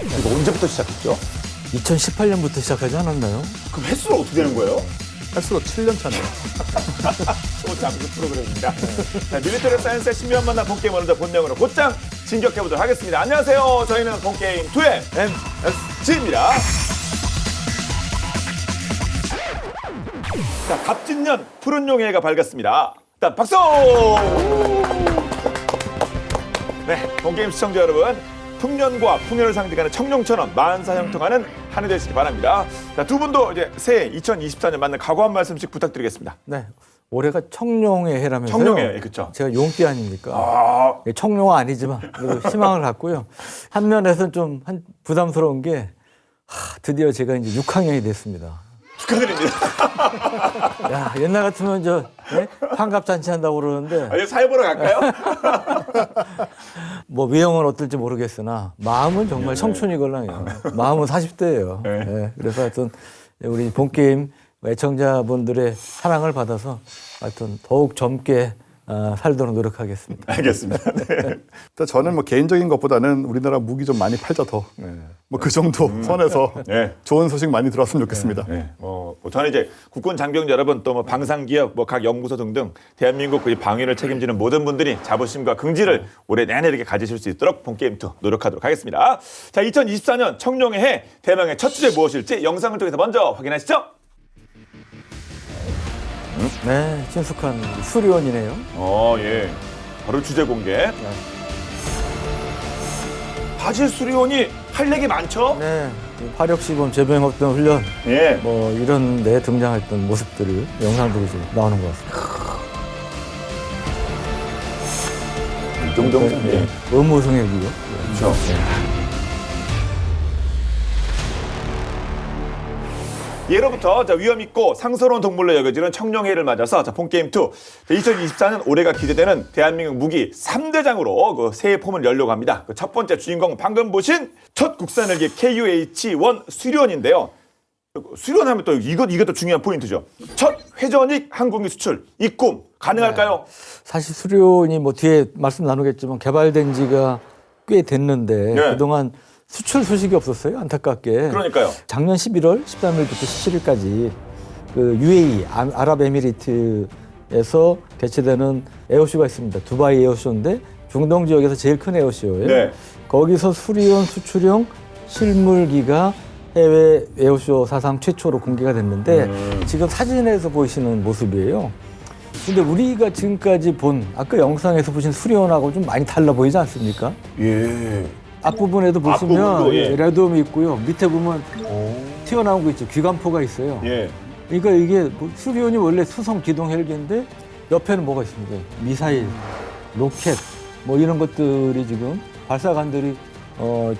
이거 언제부터 시작했죠? 2018년부터 시작하지 않았나요? 그럼 횟수는 어떻게 되는 거예요? 횟수로 7년 차네요. 잠수 프로그램입니다. 자, 밀리터리 사이언스의 신비한 만남 본게임 오늘도 본명으로 곧장 진격해보도록 하겠습니다. 안녕하세요. 저희는 본게임 2의 MSG입니다. 자, 갑진년 푸른 용해가 밝았습니다. 일단 박수! 네, 본게임 시청자 여러분. 풍년과 풍요를 상징하는 청룡처럼 만사형통하는 한 해 되시기 바랍니다. 자, 두 분도 이제 새해 2024년 맞는 각오 한 말씀씩 부탁드리겠습니다. 네. 올해가 청룡의 해라면서요. 청룡의 해, 그쵸? 제가 용띠 아닙니까? 아, 예, 청룡은 아니지만 그래도 희망을 갖고요. 한 면에서는 좀 부담스러운 게 드디어 제가 이제 6학년이 됐습니다. 축하드립니다. 야, 옛날 같으면 환갑잔치 한다고 그러는데 이제 사회 보러 갈까요? 뭐 외형은 어떨지 모르겠으나 마음은 정말 청춘이걸랑요. 마음은 40대예요. 네. 그래서 하여튼 우리 본게임 애청자분들의 사랑을 받아서 하여튼 더욱 젊게 살도록 노력하겠습니다. 알겠습니다. 네. 일단 저는 뭐 개인적인 것보다는 우리나라 무기 좀 많이 팔자 더. 뭐 그 정도 선에서 네. 좋은 소식 많이 들었으면 좋겠습니다. 네. 저는 이제 국군 장병 여러분 또 뭐 방산기업 뭐 각 연구소 등등 대한민국 그 방위를 책임지는 모든 분들이 자부심과 긍지를 올해 내내 이렇게 가지실 수 있도록 본게임2 노력하도록 하겠습니다. 자, 2024년 청룡의 해 대망의 첫 주제 무엇일지 영상을 통해서 먼저 확인하시죠. 네, 친숙한 수리원이네요. 예. 바로 주제 공개. 사실 수리원이 할 얘기 많죠? 네, 화력시범 재병업동 훈련 예. 뭐 이런 데 등장했던 모습들을 영상들이 좀 나오는 것 같습니다. 이 정도면 네, 의무승액이요. 그렇죠. 예로부터 위험 있고 상스러운 동물로 여겨지는 청룡해를 맞아서 본게임2 2024년 올해가 기대되는 대한민국 무기 3대장으로 그 새해 폼을 열려고 합니다. 그 첫 번째 주인공 방금 보신 첫 국산 헬기 KUH-1 수련인데요. 수련하면 또 이것도 중요한 포인트죠. 첫 회전익 항공기 수출 이 꿈 가능할까요? 사실 수리원이 뭐 뒤에 말씀 나누겠지만 개발된 지가 꽤 됐는데 네. 그동안 수출 소식이 없었어요. 안타깝게. 그러니까요. 작년 11월 13일부터 17일까지 그 UAE 아랍에미리트에서 개최되는 에어쇼가 있습니다. 두바이 에어쇼인데 중동 지역에서 제일 큰 에어쇼예요. 네. 거기서 수리원 수출용 실물기가 해외 에어쇼 사상 최초로 공개가 됐는데 지금 사진에서 보이시는 모습이에요. 근데 우리가 지금까지 본 아까 영상에서 보신 수리원하고 좀 많이 달라 보이지 않습니까? 예. 앞부분에도 보시면 앞부분도, 예. 레드홈이 있고요. 밑에 보면 튀어나온 거 있죠. 귀관포가 있어요. 예. 그러니까 이게 수리온이 원래 수송 기동 헬기인데 옆에는 뭐가 있습니까? 미사일, 로켓 뭐 이런 것들이 지금 발사관들이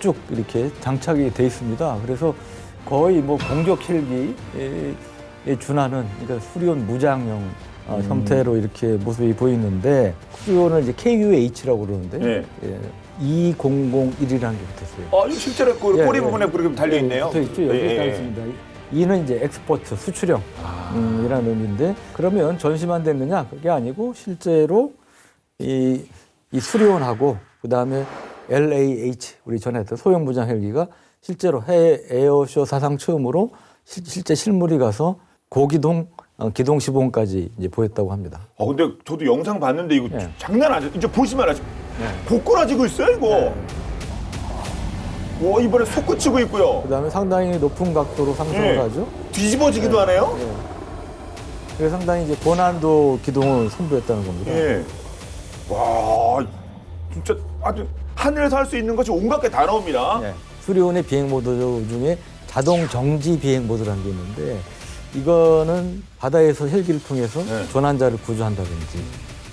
쭉 이렇게 장착이 돼 있습니다. 그래서 거의 뭐 공격 헬기에 준하는 그러니까 수리온 무장형 형태로 이렇게 모습이 보이는데 수리온은 이제 KUH라고 그러는데 예. 2001이라는 게 붙었어요. 이거 실제로 그 예, 꼬리 예. 부분에 그렇게 달려 있네요. 붙어 있죠. 여기 딱 있습니다. 이는 이제 엑스포트 수출형 이라는 의미인데 그러면 전시만 됐느냐? 그게 아니고 실제로 이 수리온하고 그다음에 LAH 우리 전에 했던 소형 무장 헬기가 실제로 해외 에어쇼 사상 처음으로 실제 실물이 가서 고기동 기동 시범까지 이제 보였다고 합니다. 근데 저도 영상 봤는데 이거 예. 장난 아니죠. 이제 보시면 알죠. 고꾸라지고 있어요, 이거. 와, 이번에 솟구치고 있고요. 그다음에 상당히 높은 각도로 상승을 예. 하죠. 뒤집어지기도 하네요. 그래서 상당히 이제 고난도 기동을 선보였다는 겁니다. 예. 와, 진짜 아주 하늘에서 할 수 있는 것이 온갖 게 다 나옵니다. 수리온의 비행 모드 중에 자동 정지 비행 모드라는 게 있는데 이거는 바다에서 헬기를 통해서 조난자를 구조한다든지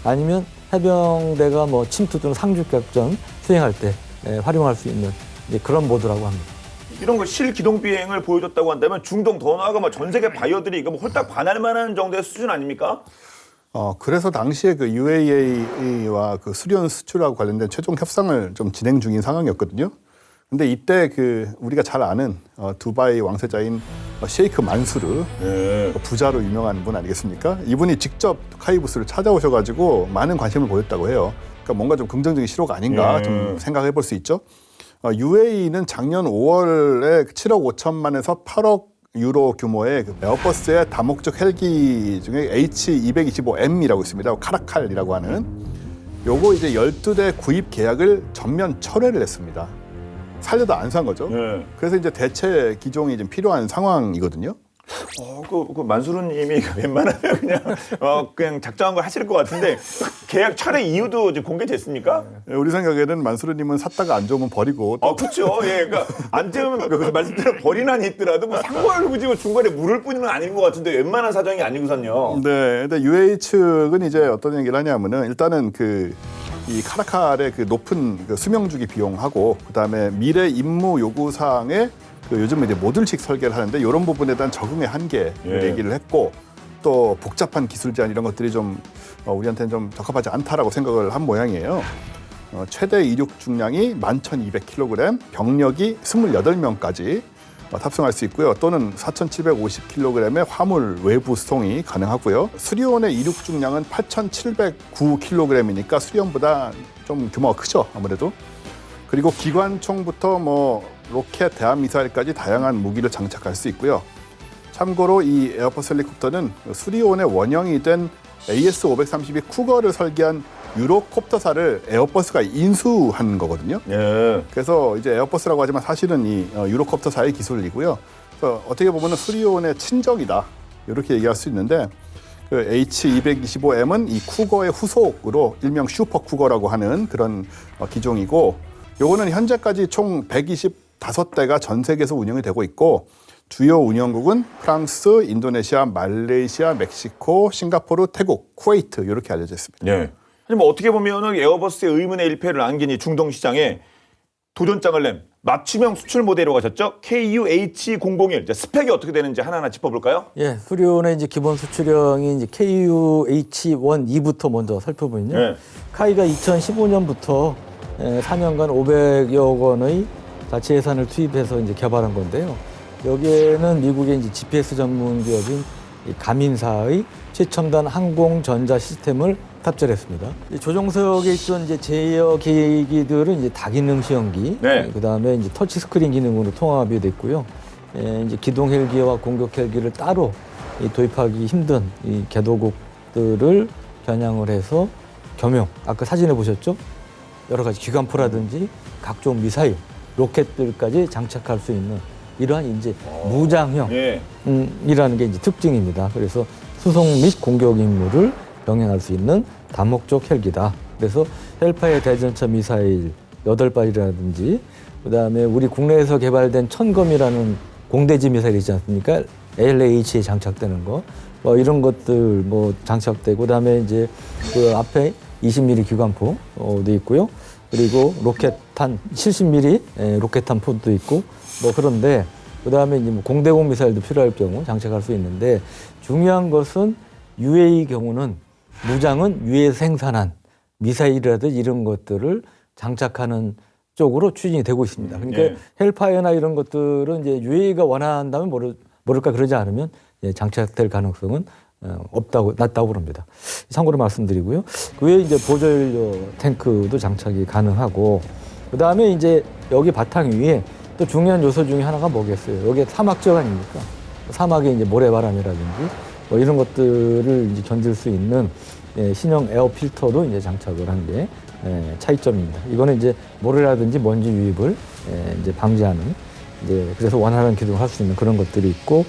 아니면 해병대가 뭐 침투 또는 상륙 작전 수행할 때 활용할 수 있는 이제 그런 모드라고 합니다. 이런 거 실기동 비행을 보여줬다고 한다면 중동 더 나아가 뭐 전 세계 바이어들이 이거 뭐 홀딱 반할 만한 정도의 수준 아닙니까? 그래서 당시에 그 UAE와 그 수리원 수출하고 관련된 최종 협상을 좀 진행 중인 상황이었거든요. 근데 이때 그 우리가 잘 아는 두바이 왕세자인 셰이크 만수르 부자로 유명한 분 아니겠습니까? 이분이 직접 카이부스를 찾아오셔가지고 많은 관심을 보였다고 해요. 그러니까 뭔가 좀 긍정적인 실효가 아닌가 좀 생각해 볼 수 있죠. UAE는 작년 5월에 7억 5천만에서 8억 유로 규모의 그 에어버스의 다목적 헬기 중에 H225M이라고 있습니다. 카라칼이라고 하는 요거 이제 12대 구입 계약을 전면 철회를 했습니다. 살려도 안 산 거죠. 네. 그래서 이제 대체 기종이 좀 필요한 상황이거든요. 그 만수르님이 웬만하면 그냥 작정한 걸 하실 것 같은데 계약 철회 이유도 지금 공개됐습니까? 우리 생각에는 만수르님은 샀다가 안 좋으면 버리고 또 그렇죠. 예, 그러니까 안 좋으면 말씀대로 버리나 있더라도 뭐 상관을 굳이 중간에 물을 뿐이는 아닌 것 같은데 웬만한 사정이 아니고선요. 네, 근데 UAE 측은 이제 어떤 얘기를 하냐면은 일단은 이 카라칼의 그 높은 그 수명주기 비용하고 그다음에 미래 임무 요구 사항에 요즘 이제 모듈식 설계를 하는데 이런 부분에 대한 적응의 한계를 얘기를 했고 또 복잡한 기술 제한 이런 것들이 좀 우리한테는 좀 적합하지 않다라고 생각을 한 모양이에요. 최대 이륙 중량이 11,200kg, 병력이 28명까지 탑승할 수 있고요. 또는 4,750kg의 화물 외부 수송이 가능하고요. 수리온의 이륙 중량은 8,709kg이니까 수리온보다 좀 규모가 크죠, 아무래도. 그리고 기관총부터 로켓, 대함미사일까지 다양한 무기를 장착할 수 있고요. 참고로 이 에어버스 헬리콥터는 수리온의 원형이 된 AS532 쿠거를 설계한 유로콥터사를 에어버스가 인수한 거거든요. 예. 그래서 이제 에어버스라고 하지만 사실은 이 유로콥터사의 기술이고요. 그래서 어떻게 보면 수리온의 친정이다 이렇게 얘기할 수 있는데 그 H225M은 이 쿠거의 후속으로 일명 슈퍼 쿠거라고 하는 그런 기종이고 요거는 현재까지 총 125대가 전 세계에서 운영이 되고 있고 주요 운영국은 프랑스, 인도네시아, 말레이시아, 멕시코, 싱가포르, 태국, 쿠웨이트 이렇게 알려져 있습니다. 네. 하지만 어떻게 보면은 에어버스의 의문의 일패를 안긴 이 중동 시장에 도전장을 낸 맞춤형 수출 모델로 가셨죠? KUH001. 스펙이 어떻게 되는지 하나하나 짚어볼까요? 예, 수리온의 이제 기본 수출형이 이제 KUH-1, 2부터 먼저 살펴보면요. 네. 카이가 2015년부터 4년간 500여 원의 자체 예산을 투입해서 이제 개발한 건데요. 여기에는 미국의 이제 GPS 전문 기업인 이 가민사의 최첨단 항공 전자 시스템을 탑재했습니다. 조종석에 있던 이제 제어 기기들은 이제 다기능 시험기, 네. 그다음에 이제 터치 스크린 기능으로 통합이 됐고요. 이제 기동 헬기와 공격 헬기를 따로 도입하기 힘든 이 궤도국들을 겨냥을 해서 겸용. 아까 사진에 보셨죠? 여러 가지 기관포라든지 각종 미사일, 로켓들까지 장착할 수 있는 이러한 이제 무장형 예. 이라는 게 이제 특징입니다. 그래서 수송 및 공격 임무를 병행할 수 있는 다목적 헬기다. 그래서 헬파의 대전차 미사일 8발이라든지 그다음에 우리 국내에서 개발된 천검이라는 공대지 미사일 있지 않습니까? LH에 장착되는 거. 이런 것들 장착되고 그다음에 이제 그 앞에 20mm 기관포도 있고요. 그리고 로켓탄 70mm 로켓탄 포도 있고 그런데 그다음에 이제 공대공 미사일도 필요할 경우 장착할 수 있는데 중요한 것은 UAE 경우는 무장은 유해 생산한 미사일이라든지 이런 것들을 장착하는 쪽으로 추진이 되고 있습니다. 그러니까 예. 헬파이어나 이런 것들은 이제 UAE가 원한다면 모를까 그러지 않으면 장착될 가능성은 낮다고 그럽니다. 참고로 말씀드리고요. 그 외에 이제 보조연료 탱크도 장착이 가능하고 그 다음에 이제 여기 바탕 위에 또 중요한 요소 중에 하나가 뭐겠어요? 여기 사막 지역 아닙니까? 사막에 이제 모래바람이라든지 이런 것들을 이제 견딜 수 있는 신형 에어 필터도 이제 장착을 한 게 차이점입니다. 이거는 이제 모래라든지 먼지 유입을 이제 방지하는 그래서 원활한 기동을 할 수 있는 그런 것들이 있고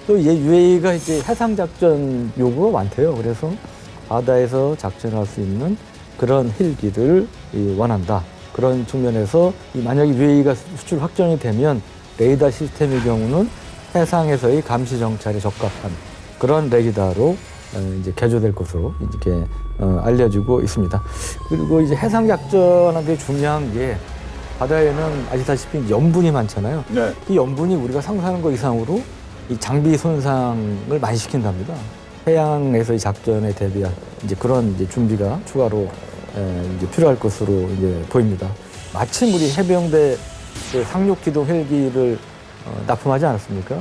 또 이제 UAE가 이제 해상 작전 요구가 많대요. 그래서 바다에서 작전할 수 있는 그런 헬기를 원한다. 그런 측면에서 만약에 UAE가 수출 확정이 되면 레이더 시스템의 경우는 해상에서의 감시 정찰에 적합한 그런 레이더로 이제 개조될 것으로 이렇게 알려지고 있습니다. 그리고 이제 해상 작전하는 게 중요한 게 바다에는 아시다시피 염분이 많잖아요. 네. 이 염분이 우리가 상상하는 것 이상으로 이 장비 손상을 많이 시킨답니다. 해양에서의 작전에 대비한 이제 그런 이제 준비가 추가로 이제 필요할 것으로 이제 보입니다. 마침 우리 해병대 그 상륙기동 헬기를 납품하지 않았습니까?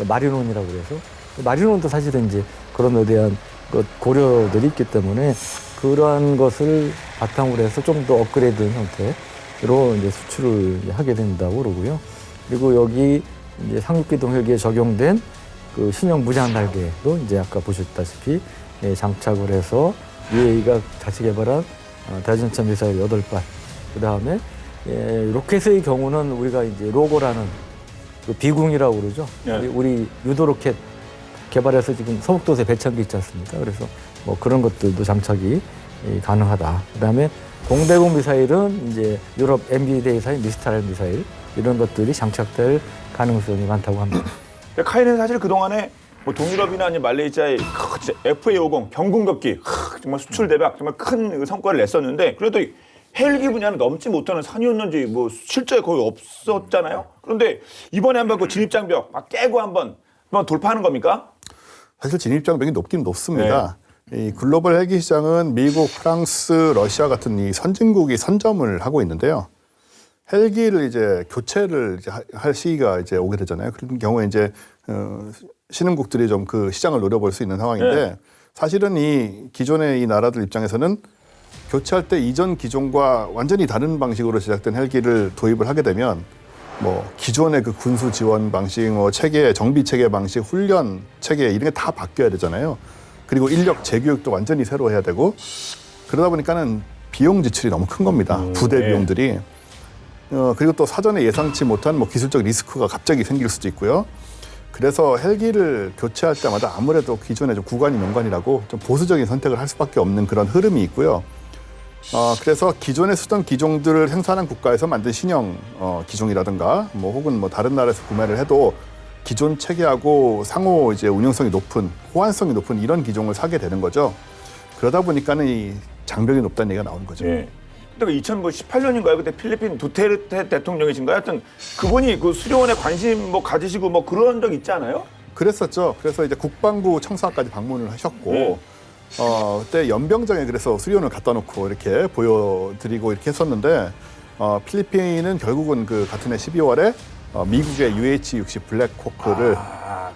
마리논이라고 그래서 마리논도 사실은 이제 그런 데 대한 고려들이 있기 때문에 그러한 것을 바탕으로 해서 좀 더 업그레이드된 형태 이제 수출을 이제 하게 된다고 그러고요. 그리고 여기 이제 상륙기동 헬기에 적용된 그 신형 무장 날개도 이제 아까 보셨다시피 장착을 해서 UAE가 자체 개발한 대전차 미사일 8발. 그 다음에 로켓의 경우는 우리가 이제 로고라는 그 비궁이라고 그러죠. 네. 우리 유도 로켓 개발해서 지금 서북도시에 배치한 게 있지 않습니까? 그래서 뭐 그런 것들도 장착이 가능하다. 그 다음에 공대공 미사일은 이제 유럽 MB대사의 미스타일 미사일 이런 것들이 장착될 가능성이 많다고 합니다. 카이는 사실 그동안에 뭐 동유럽이나 아니면 말레이시아의 FA50 경공격기 정말 수출 대박 정말 큰 성과를 냈었는데 그래도 헬기 분야는 넘지 못하는 산이었는지 뭐 실제 거의 없었잖아요. 그런데 이번에 한번 그 진입장벽 막 깨고 한번 돌파하는 겁니까? 사실 진입장벽이 높긴 높습니다. 이 글로벌 헬기 시장은 미국, 프랑스, 러시아 같은 이 선진국이 선점을 하고 있는데요. 헬기를 이제 교체를 이제 할 시기가 이제 오게 되잖아요. 그런 경우에 이제 신흥국들이 좀 그 시장을 노려볼 수 있는 상황인데 사실은 이 기존의 이 나라들 입장에서는 교체할 때 이전 기종과 완전히 다른 방식으로 제작된 헬기를 도입을 하게 되면 뭐 기존의 그 군수 지원 방식, 뭐 체계, 정비 체계 방식, 훈련 체계 이런 게 다 바뀌어야 되잖아요. 그리고 인력 재교육도 완전히 새로 해야 되고 그러다 보니까는 비용 지출이 너무 큰 겁니다. 부대 비용들이. 그리고 또 사전에 예상치 못한 뭐 기술적 리스크가 갑자기 생길 수도 있고요. 그래서 헬기를 교체할 때마다 아무래도 기존의 좀 구간이 명관이라고 좀 보수적인 선택을 할 수밖에 없는 그런 흐름이 있고요. 그래서 기존에 쓰던 기종들을 생산한 국가에서 만든 신형 기종이라든가 뭐 혹은 뭐 다른 나라에서 구매를 해도 기존 체계하고 상호 이제 운용성이 높은 호환성이 높은 이런 기종을 사게 되는 거죠. 그러다 보니까는 이 장벽이 높다는 얘기가 나오는 거죠. 예. 그때 2018년인가요? 그때 필리핀 두테르테 대통령이신가요? 하여튼 그분이 그 수료원에 관심 뭐 가지시고 뭐 그런 적 있지 않아요? 그랬었죠. 그래서 이제 국방부 청사까지 방문을 하셨고 그때 연병장에 그래서 수료원을 갖다 놓고 이렇게 보여드리고 이렇게 했었는데 필리핀은 결국은 그 같은 해 12월에 미국의 UH-60 블랙호크를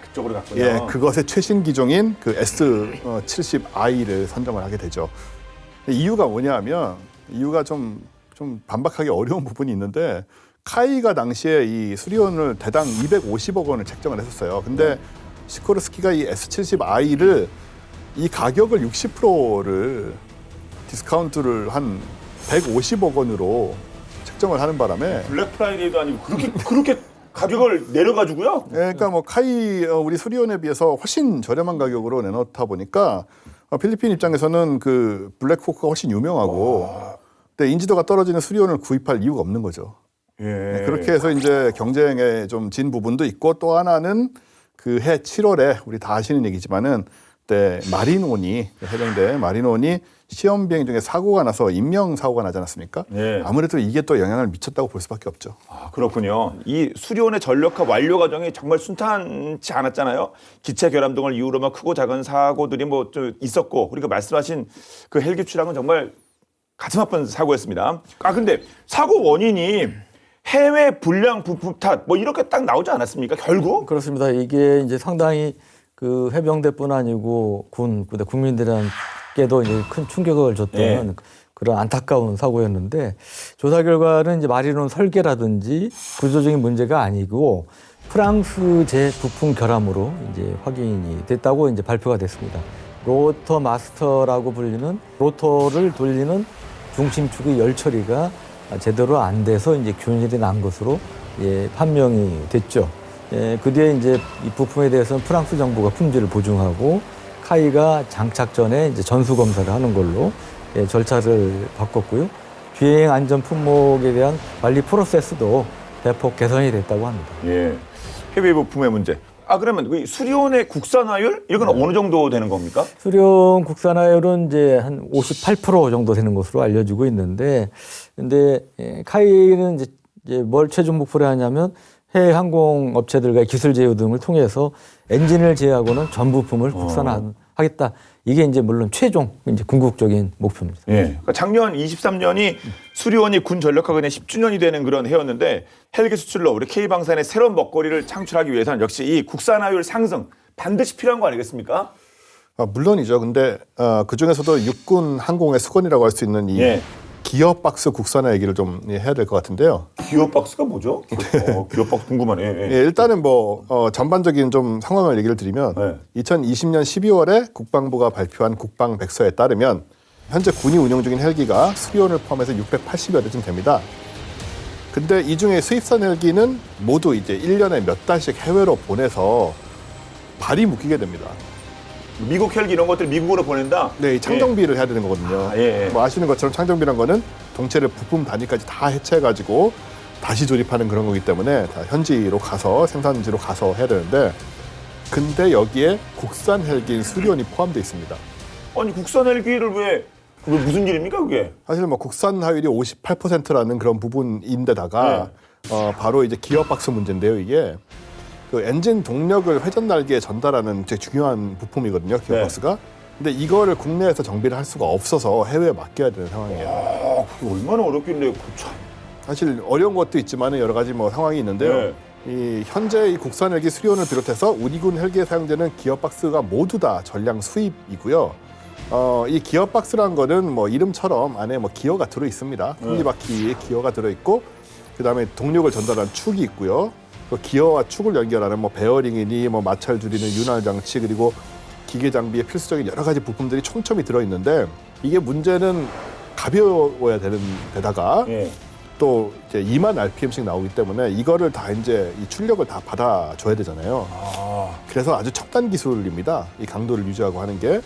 그쪽으로 갔군요. 예, 그것의 최신 기종인 그 S-70I를 선정을 하게 되죠. 이유가 뭐냐하면 이유가 좀 반박하기 어려운 부분이 있는데 카이가 당시에 이 수리원을 대당 250억 원을 책정을 했었어요. 근데 시코르스키가 이 S-70I를 이 가격을 60%를 디스카운트를 한 150억 원으로 책정을 하는 바람에 블랙 프라이데이도 아니고 그렇게 가격을 내려가지고요. 그러니까 뭐 카이 우리 수리온에 비해서 훨씬 저렴한 가격으로 내놓다 보니까 필리핀 입장에서는 그 블랙호크가 훨씬 유명하고 근데 인지도가 떨어지는 수리온을 구입할 이유가 없는 거죠. 예. 그렇게 해서 이제 경쟁에 좀 진 부분도 있고 또 하나는 그 해 7월에 우리 다 아시는 얘기지만은 그때 마린온이 해병대 마린온이 시험 비행 중에 사고가 나서 인명 사고가 나지 않았습니까? 예. 아무래도 이게 또 영향을 미쳤다고 볼 수밖에 없죠. 그렇군요. 이 수리온의 전력화 완료 과정이 정말 순탄치 않았잖아요. 기체 결함 등을 이유로 막 크고 작은 사고들이 뭐 좀 있었고 그리고 말씀하신 그 헬기 추락은 정말 가슴 아픈 사고였습니다. 근데 사고 원인이 해외 불량 부품 탓 뭐 이렇게 딱 나오지 않았습니까? 결국? 그렇습니다. 이게 이제 상당히 그 해병대뿐 아니고 국민들에게도 이제 큰 충격을 줬던 그런 안타까운 사고였는데 조사 결과는 이제 마리론 설계라든지 구조적인 문제가 아니고 프랑스제 부품 결함으로 이제 확인이 됐다고 이제 발표가 됐습니다. 로터 마스터라고 불리는 로터를 돌리는 중심축의 열 처리가 제대로 안 돼서 이제 균일이 난 것으로 판명이 됐죠. 그 뒤에 이제 이 부품에 대해서는 프랑스 정부가 품질을 보증하고 카이가 장착 전에 이제 전수 검사를 하는 걸로 절차를 바꿨고요. 비행 안전 품목에 대한 관리 프로세스도 대폭 개선이 됐다고 합니다. 예. 해외 부품의 문제. 그러면 그 수리온의 국산화율 이건 어느 정도 되는 겁니까? 수리온 국산화율은 이제 한 58% 정도 되는 것으로 알려지고 있는데, 근데 카이는 이제 뭘 최종 목표로 하냐면 해외 항공 업체들과의 기술 제휴 등을 통해서 엔진을 제외하고는 전 부품을 국산화하겠다. 이게 이제 물론 최종 이제 궁극적인 목표입니다. 예. 그러니까 작년 23년이 수리온이 군 전력화 근의 10주년이 되는 그런 해였는데 헬기 수출로 우리 K방산의 새로운 먹거리를 창출하기 위해서는 역시 이 국산화율 상승 반드시 필요한 거 아니겠습니까? 물론이죠. 근데 그 중에서도 육군 항공의 수건이라고 할 수 있는 이 기어박스 국산화 얘기를 좀 해야 될 것 같은데요. 기어박스가 뭐죠? 기어박스 궁금하네. 예. 예, 일단은 뭐 전반적인 좀 상황을 얘기를 드리면 네. 2020년 12월에 국방부가 발표한 국방백서에 따르면 현재 군이 운영 중인 헬기가 수리온을 포함해서 680여 대쯤 됩니다. 근데 이 중에 수입산 헬기는 모두 이제 1년에 몇 달씩 해외로 보내서 발이 묶이게 됩니다. 미국 헬기 이런 것들 미국으로 보낸다? 네, 이 창정비를 해야 되는 거거든요. 예. 뭐 아시는 것처럼 창정비란 거는 동체를 부품 단위까지 다 해체해가지고 다시 조립하는 그런 거기 때문에 다 현지로 가서 생산지로 가서 해야 되는데 근데 여기에 국산 헬기인 수리온이 포함되어 있습니다. 아니 국산 헬기를 왜 무슨 일입니까 그게? 사실 뭐 국산 화율이 58%라는 그런 부분인데다가 바로 이제 기어박스 문제인데요. 이게 그 엔진 동력을 회전 날개에 전달하는 되게 중요한 부품이거든요. 기어박스가. 근데 이거를 국내에서 정비를 할 수가 없어서 해외에 맡겨야 되는 상황이에요. 그게 얼마나 어렵길래 참. 사실 어려운 것도 있지만 여러 가지 뭐 상황이 있는데요. 이 현재 이 국산 헬기 수리온을 비롯해서 우리군 헬기에 사용되는 기어박스가 모두 다 전량 수입이고요. 이 기어박스란 거는 뭐 이름처럼 안에 뭐 기어가 들어 있습니다. 톱니바퀴에 기어가 들어 있고 그다음에 동력을 전달하는 축이 있고요. 그 기어와 축을 연결하는 뭐 베어링이니 뭐 마찰 줄이는 윤활 장치 그리고 기계 장비에 필수적인 여러 가지 부품들이 촘촘히 들어 있는데 이게 문제는 가벼워야 되는 데다가 또 이제 2만 RPM씩 나오기 때문에 이거를 다 이제 이 출력을 다 받아줘야 되잖아요. 그래서 아주 첨단 기술입니다. 이 강도를 유지하고 하는 게.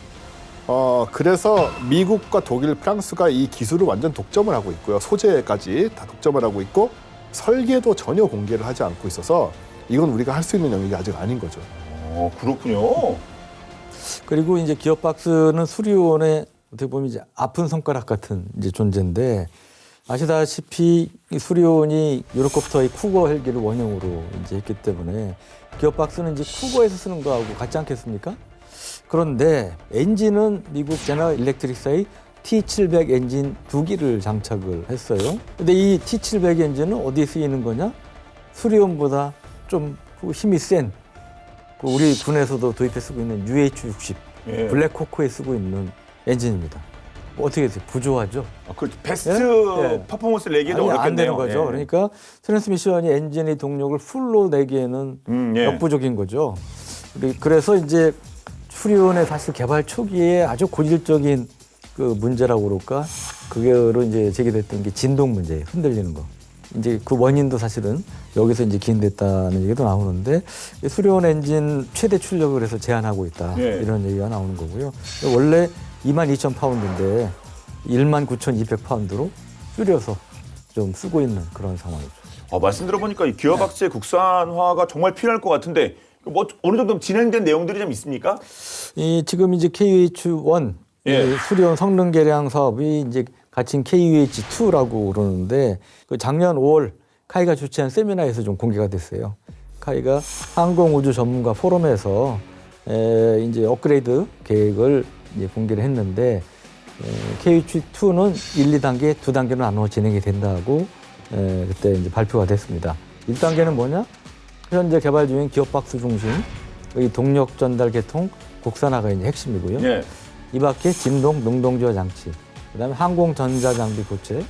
그래서 미국과 독일, 프랑스가 이 기술을 완전 독점을 하고 있고요. 소재까지 다 독점을 하고 있고 설계도 전혀 공개를 하지 않고 있어서 이건 우리가 할 수 있는 영역이 아직 아닌 거죠. 그렇군요. 그리고 이제 기어박스는 수리온의 어떻게 보면 이제 아픈 손가락 같은 이제 존재인데 아시다시피 이 수리온이 유럽컵터의 쿠거 헬기를 원형으로 이제 했기 때문에 기어박스는 이제 쿠거에서 쓰는 거하고 같지 않겠습니까? 그런데 엔진은 미국 제너럴 일렉트릭사의 T700 엔진 2기를 장착을 했어요. 근데 이 T700 엔진은 어디에 쓰이는 거냐? 수리온보다 좀 힘이 센 우리 군에서도 도입해 쓰고 있는 UH-60 블랙호크에 쓰고 있는 엔진입니다. 어떻게 되세요? 부조하죠? 그렇죠. 베스트 퍼포먼스를 내기는 어렵겠네요. 안 되는 거죠. 그러니까 트랜스미션이 엔진의 동력을 풀로 내기에는 역부족인 거죠. 그래서 이제 수리온의 사실 개발 초기에 아주 고질적인 그 문제라고 그럴까? 그게로 이제 제기됐던 게 진동 문제예요. 흔들리는 거. 이제 그 원인도 사실은 여기서 이제 기인됐다는 얘기도 나오는데 수리온 엔진 최대 출력을 해서 제한하고 있다. 이런 얘기가 나오는 거고요. 원래 22,000파운드인데 19,200파운드로 줄여서 좀 쓰고 있는 그런 상황이죠. 말씀 들어보니까 이 기어박스의 국산화가 정말 필요할 것 같은데 뭐 어느 정도 진행된 내용들이 좀 있습니까? 지금 이제 KUH-1 수리온 성능 개량 사업이 이제 같이 KUH-2라고 그러는데 그 작년 5월 카이가 주최한 세미나에서 좀 공개가 됐어요. 카이가 항공우주 전문가 포럼에서 이제 업그레이드 계획을 이제 공개를 했는데 KUH-2는 1, 2단계, 2단계로 나눠 진행이 된다고 그때 이제 발표가 됐습니다. 1단계는 뭐냐? 현재 개발 중인 기어박스 중심의 동력 전달 계통 국산화가 이제 핵심이고요. 이 밖에 진동, 능동지화 장치, 그다음에 항공 전자 장비 교체,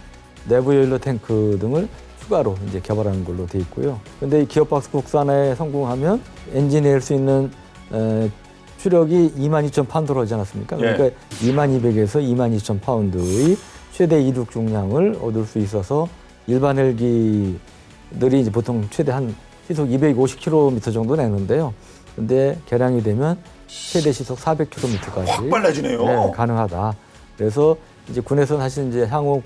내부 연료 탱크 등을 추가로 이제 개발하는 걸로 돼 있고요. 근데 이 기어박스 국산화에 성공하면 엔진에 낼 수 있는 추력이 22,000파운드로 하지 않았습니까? 그러니까 2200에서 22,000파운드의 최대 이륙 중량을 얻을 수 있어서 일반 헬기들이 이제 보통 최대 한 시속 250km 정도 내는데요. 근데 개량이 되면 최대 시속 400km까지 확 빨라지네요. 가능하다. 그래서 이제 군에서 사실 이제 향후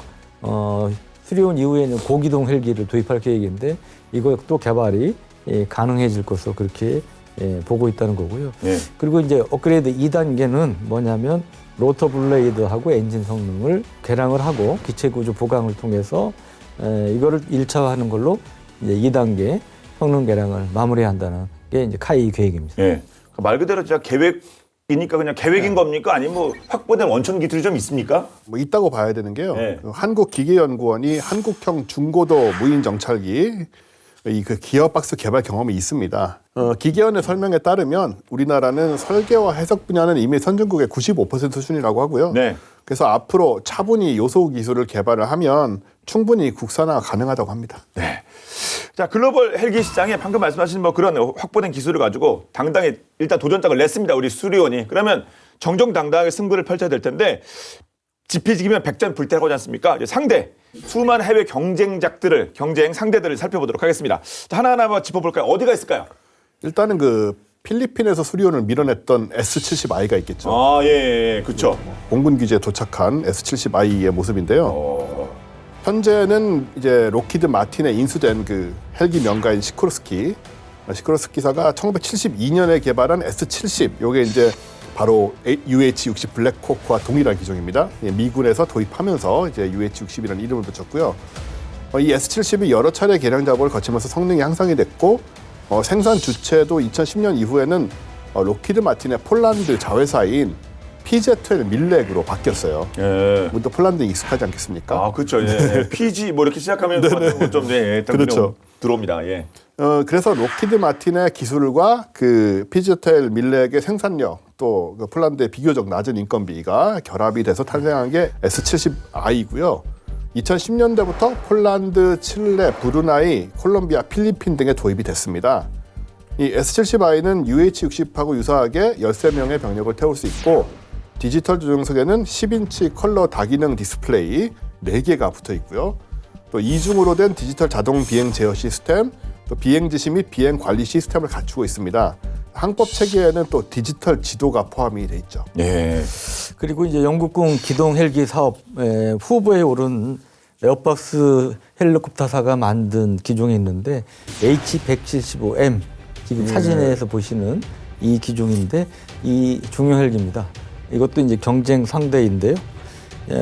수리온 이후에는 고기동 헬기를 도입할 계획인데 이것도 개발이 가능해질 것으로 그렇게 보고 있다는 거고요. 그리고 이제 업그레이드 2단계는 뭐냐면 로터 블레이드하고 엔진 성능을 개량을 하고 기체 구조 보강을 통해서 이거를 1차화하는 걸로 이제 2단계 성능 개량을 마무리한다는 게 이제 카이 계획입니다. 말 그대로 진짜 계획이니까 그냥 계획인 겁니까? 아니면 뭐 확보된 원천 기술이 좀 있습니까? 뭐 있다고 봐야 되는 게요. 한국기계연구원이 한국형 중고도 무인 정찰기 이 그 기어박스 개발 경험이 있습니다. 기계원의 설명에 따르면 우리나라는 설계와 해석 분야는 이미 선진국의 95% 수준이라고 하고요. 네. 그래서 앞으로 차분히 요소 기술을 개발을 하면 충분히 국산화가 가능하다고 합니다. 네. 자, 글로벌 헬기 시장에 방금 말씀하신 뭐 그런 확보된 기술을 가지고 당당히 일단 도전장을 냈습니다. 우리 수리온이. 그러면 정정당당하게 승부를 펼쳐야 될 텐데 지피지기면 백전 불태라고 하지 않습니까? 이제 상대 수많은 해외 경쟁 상대들을 살펴보도록 하겠습니다. 자, 하나하나 한번 짚어볼까요? 어디가 있을까요? 일단은 그 필리핀에서 수리온을 밀어냈던 S-70I가 있겠죠. 아, 예, 그렇죠. 공군 기지에 도착한 S-70I의 모습인데요. 현재는 이제 로키드 마틴에 인수된 그 헬기 명가인 시코르스키사가 1972년에 개발한 S-70, 요게 이제 바로 UH-60 블랙호크와 동일한 기종입니다. 미군에서 도입하면서 이제 UH-60이라는 이름을 붙였고요. 이 S-70이 여러 차례 개량 작업을 거치면서 성능이 향상이 됐고 생산 주체도 2010년 이후에는 로키드 마틴의 폴란드 자회사인 PZ-12 밀렉으로 바뀌었어요. 예. 또 폴란드 익숙하지 않겠습니까? 아, 그렇죠. 예. PG 뭐 이렇게 시작하면 좀 네, 그렇죠. 들어옵니다. 예. 그래서 로키드 마틴의 기술과 그 PZ-12 밀렉의 생산력 또 그 폴란드의 비교적 낮은 인건비가 결합이 돼서 탄생한 게 S-70I고요. 2010년대부터 폴란드, 칠레, 브루나이, 콜롬비아, 필리핀 등에 도입이 됐습니다. 이 S-70I는 UH-60하고 유사하게 13명의 병력을 태울 수 있고 디지털 조종석에는 10인치 컬러 다기능 디스플레이 4개가 붙어 있고요. 또 이중으로 된 디지털 자동 비행 제어 시스템, 또 비행 지시 및 비행 관리 시스템을 갖추고 있습니다. 항법 체계에는 또 디지털 지도가 포함이 돼 있죠. 예. 그리고 이제 영국군 기동 헬기 사업 후보에 오른 에어박스 헬리콥터사가 만든 기종이 있는데 H175M 지금 사진에서 보시는 이 기종인데 이 중형 헬기입니다. 이것도 이제 경쟁 상대인데요.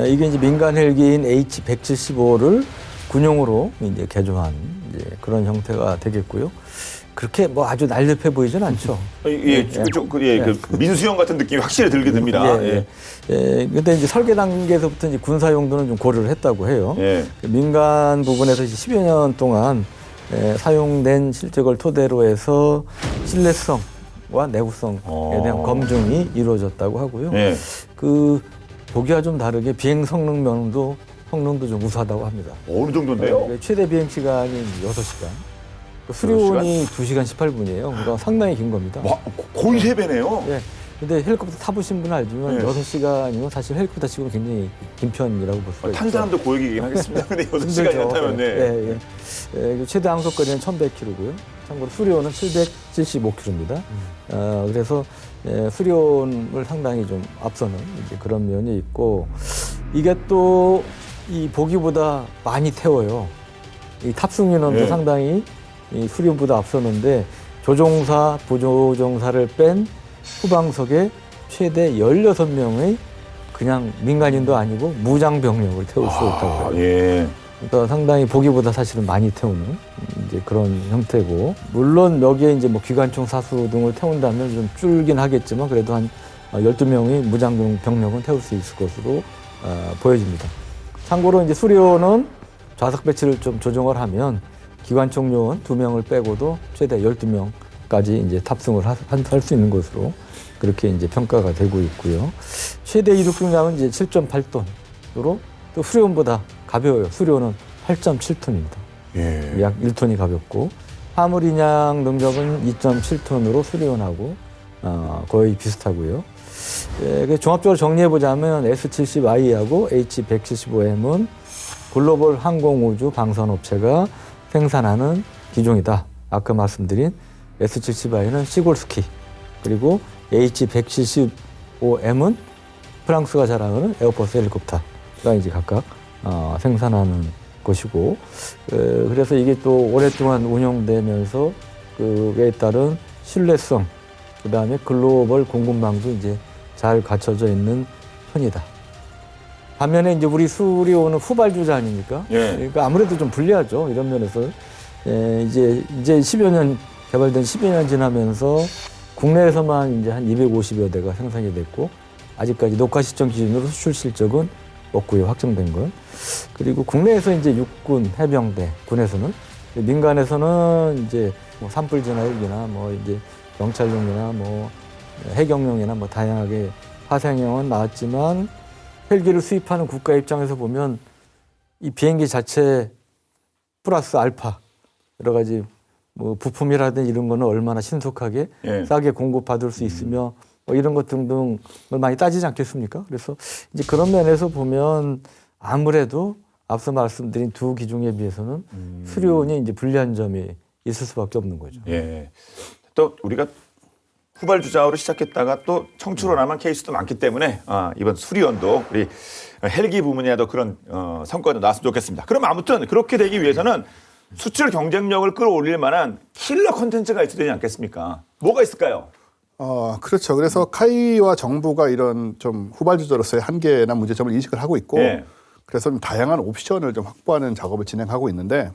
이게 이제 민간 헬기인 H175를 군용으로 이제 개조한 이제 그런 형태가 되겠고요. 그렇게 뭐 아주 날렵해 보이진 않죠. 그 민수형 같은 느낌이 확실히 들게 됩니다. 근데 이제 설계 단계에서부터 이제 군사 용도는 좀 고려를 했다고 해요. 예. 민간 부분에서 이제 10여 년 동안 사용된 실적을 토대로 해서 신뢰성과 내구성에 대한 검증이 이루어졌다고 하고요. 예. 그 보기와 좀 다르게 비행 성능도 좀 우수하다고 합니다. 어느 정도인데요? 최대 비행 시간이 6시간. 수리온이 2시간 18분이에요. 그러니까 상당히 긴 겁니다. 와, 거의 3배네요. 예. 근데 헬리콥터 타보신 분은 알지만 네. 6시간이면 사실 헬리콥터 치고 굉장히 긴 편이라고 볼 수가 있죠. 탄 사람도 고역이긴 하겠습니다. 근데 6시간이나 타면 네. 최대 항속거리는 1,100km고요. 참고로 수리온은 775km입니다. 그래서 수리온을 상당히 좀 앞서는 이제 그런 면이 있고 이게 또 이 보기보다 많이 태워요. 이 탑승 인원도 상당히 이 수리온보다 앞서는데 조종사, 부조종사를 뺀 후방석에 최대 16명의 그냥 민간인도 아니고 무장 병력을 태울 수 있다고 해요. 예. 그러니까 상당히 보기보다 사실은 많이 태우는 이제 그런 형태고 물론 여기에 이제 뭐 기관총 사수 등을 태운다면 좀 줄긴 하겠지만 그래도 한 12명의 무장 병력은 태울 수 있을 것으로 보여집니다. 참고로 이제 수리온은 좌석 배치를 좀 조정을 하면 기관총 요원 2명을 빼고도 최대 12명까지 이제 탑승을 할 수 있는 것으로 그렇게 이제 평가가 되고 있고요. 최대 이륙 중량은 이제 7.8톤으로 또 수리온보다 가벼워요. 수리온은 8.7톤입니다. 예. 약 1톤이 가볍고 화물 인양 능력은 2.7톤으로 수리온하고 거의 비슷하고요. 종합적으로 정리해보자면 S-70I하고 H-175M은 글로벌 항공우주 방산업체가 생산하는 기종이다. 아까 말씀드린 S-70I는 시골스키 그리고 H-175M은 프랑스가 자랑하는 에어버스 헬리콥터가 이제 각각 생산하는 것이고 그래서 이게 또 오랫동안 운영되면서 그에 따른 신뢰성 그다음에 글로벌 공급망도 이제 잘 갖춰져 있는 편이다. 반면에 이제 우리 수리온은 후발주자 아닙니까? 예. 그러니까 아무래도 좀 불리하죠. 이런 면에서 이제 10여 년 개발된 10여 년 지나면서 국내에서만 이제 한 250여 대가 생산이 됐고 아직까지 녹화 시점 기준으로 수출 실적은 없고요. 확정된 건. 그리고 국내에서 이제 육군 해병대 군에서는 민간에서는 이제 뭐 산불지나 헬기나 뭐 이제 경찰용이나 뭐 해경용이나 뭐 다양하게 화생형은 나왔지만 헬기를 수입하는 국가 입장에서 보면 이 비행기 자체 플러스 알파 여러 가지 뭐 부품이라든지 이런 거는 얼마나 신속하게 예. 싸게 공급받을 수 있으며 뭐 이런 것 등등을 많이 따지지 않겠습니까? 그래서 이제 그런 면에서 보면 아무래도 앞서 말씀드린 두 기종에 비해서는 수리온이 이제 불리한 점이 있을 수밖에 없는 거죠. 예. 또 우리가 후발주자로 시작했다가 또 청출로 남은 케이스도 많기 때문에 이번 수리온도 우리 헬기 부문에도 그런 성과도 나왔으면 좋겠습니다. 그럼 아무튼 그렇게 되기 위해서는 수출 경쟁력을 끌어올릴 만한 킬러 콘텐츠가 있어야 되지 않겠습니까? 뭐가 있을까요? 그렇죠. 그래서 카이와 정부가 이런 좀 후발주자로서의 한계나 문제점을 인식을 하고 있고 예. 그래서 좀 다양한 옵션을 좀 확보하는 작업을 진행하고 있는데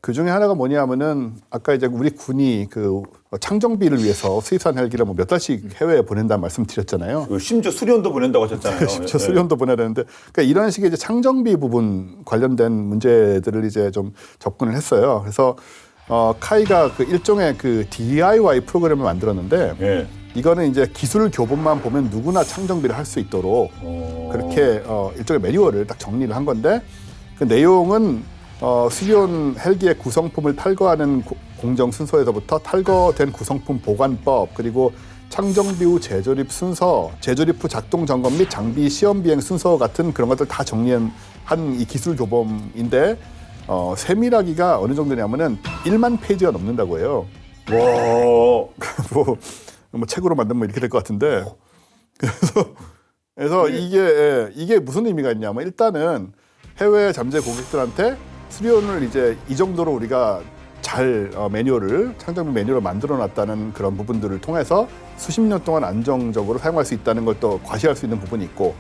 그 중에 하나가 뭐냐면은 아까 이제 우리 군이 그 창정비를 위해서 수입산 헬기를 뭐 몇 달씩 해외에 보낸다는 말씀드렸잖아요. 심지어 수리온도 보낸다고 하셨잖아요. 심지어 수련도 보내야 되는데 그러니까 이런 식의 이제 창정비 부분 관련된 문제들을 이제 좀 접근을 했어요. 그래서 카이가 그 일종의 그 DIY 프로그램을 만들었는데 예. 이거는 이제 기술 교본만 보면 누구나 창정비를 할 수 있도록 그렇게 일종의 매뉴얼을 딱 정리를 한 건데 그 내용은 수리온 헬기의 구성품을 탈거하는 공정 순서에서부터 탈거된 구성품 보관법 그리고 창정비 후 재조립 순서, 재조립 후 작동 점검 및 장비 시험 비행 순서 같은 그런 것들 다 정리한 이 기술 교범인데 세밀하기가 어느 정도냐면은 1만 페이지가 넘는다고 해요. 와. 뭐 책으로 만들면 이렇게 될 것 같은데 그래서 이게 무슨 의미가 있냐면 일단은 해외 잠재 고객들한테 수리온을 이제 이 정도로 우리가 잘 창정비 매뉴얼을 만들어놨다는 그런 부분들을 통해서 수십 년 동안 안정적으로 사용할 수 있다는 걸 또 과시할 수 있는 부분이 있고